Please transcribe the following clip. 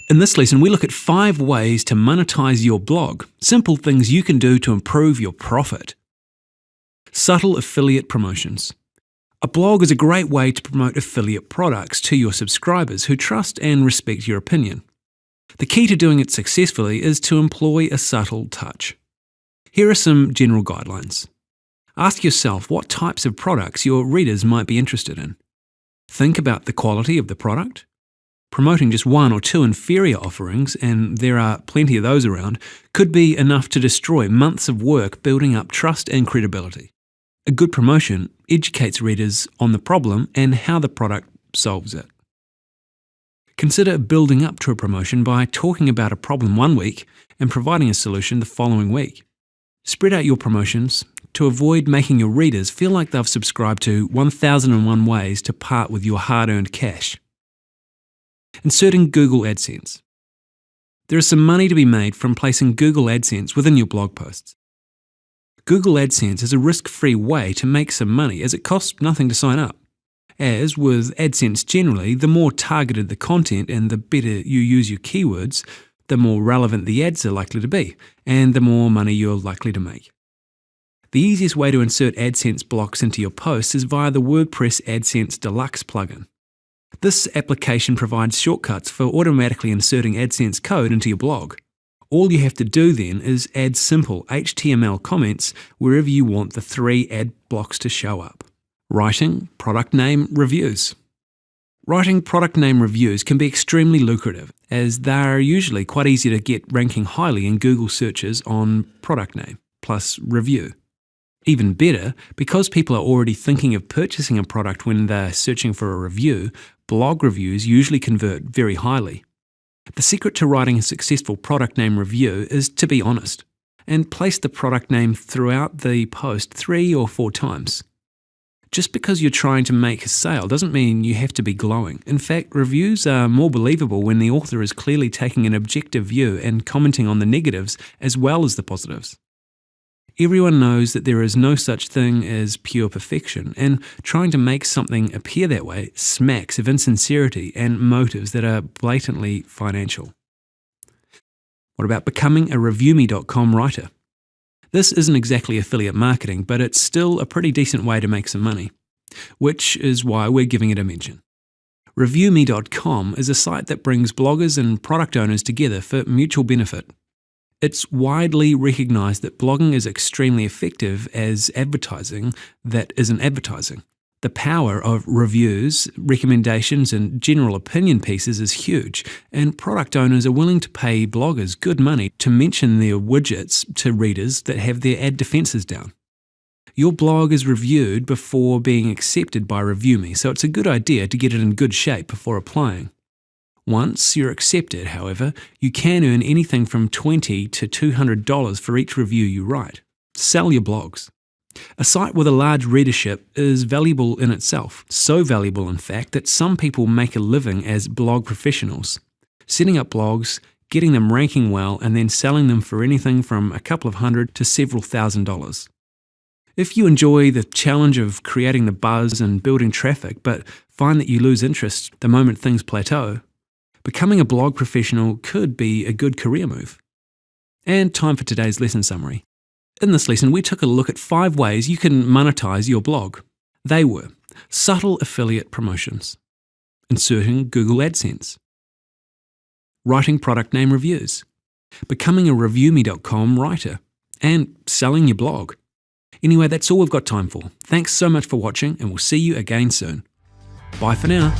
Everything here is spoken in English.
In this lesson, we look at 5 ways to monetize your blog, simple things you can do to improve your profit. Subtle affiliate promotions. A blog is a great way to promote affiliate products to your subscribers who trust and respect your opinion. The key to doing it successfully is to employ a subtle touch. Here are some general guidelines. Ask yourself what types of products your readers might be interested in. Think about the quality of the product. Promoting just 1 or 2 inferior offerings, and there are plenty of those around, could be enough to destroy months of work building up trust and credibility. A good promotion educates readers on the problem and how the product solves it. Consider building up to a promotion by talking about a problem one week and providing a solution the following week. Spread out your promotions to avoid making your readers feel like they've subscribed to 1001 ways to part with your hard-earned cash. Inserting Google AdSense. There is some money to be made from placing Google AdSense within your blog posts. Google AdSense is a risk-free way to make some money as it costs nothing to sign up. As with AdSense generally, the more targeted the content and the better you use your keywords, the more relevant the ads are likely to be, and the more money you're likely to make. The easiest way to insert AdSense blocks into your posts is via the WordPress AdSense Deluxe plugin. This application provides shortcuts for automatically inserting AdSense code into your blog. All you have to do then is add simple HTML comments wherever you want the 3 ad blocks to show up. Writing product name reviews. Writing product name reviews can be extremely lucrative, as they are usually quite easy to get ranking highly in Google searches on product name plus review. Even better, because people are already thinking of purchasing a product when they're searching for a review, blog reviews usually convert very highly. The secret to writing a successful product name review is to be honest, and place the product name throughout the post 3 or 4 times. Just because you're trying to make a sale doesn't mean you have to be glowing. In fact, reviews are more believable when the author is clearly taking an objective view and commenting on the negatives as well as the positives. Everyone knows that there is no such thing as pure perfection, and trying to make something appear that way smacks of insincerity and motives that are blatantly financial. What about becoming a ReviewMe.com writer? This isn't exactly affiliate marketing, but it's still a pretty decent way to make some money, which is why we're giving it a mention. ReviewMe.com is a site that brings bloggers and product owners together for mutual benefit. It's widely recognized that blogging is extremely effective as advertising that isn't advertising. The power of reviews, recommendations, and general opinion pieces is huge, and product owners are willing to pay bloggers good money to mention their widgets to readers that have their ad defenses down. Your blog is reviewed before being accepted by ReviewMe, so it's a good idea to get it in good shape before applying. Once you're accepted, however, you can earn anything from $20 to $200 for each review you write. Sell your blogs. A site with a large readership is valuable in itself, so valuable in fact that some people make a living as blog professionals, setting up blogs, getting them ranking well, and then selling them for anything from a couple of $100 to several $1,000s. If you enjoy the challenge of creating the buzz and building traffic, but find that you lose interest the moment things plateau, becoming a blog professional could be a good career move. And time for today's lesson summary. In this lesson, we took a look at 5 ways you can monetize your blog. They were subtle affiliate promotions, inserting Google AdSense, writing product name reviews, becoming a ReviewMe.com writer, and selling your blog. Anyway, that's all we've got time for. Thanks so much for watching, and we'll see you again soon. Bye for now.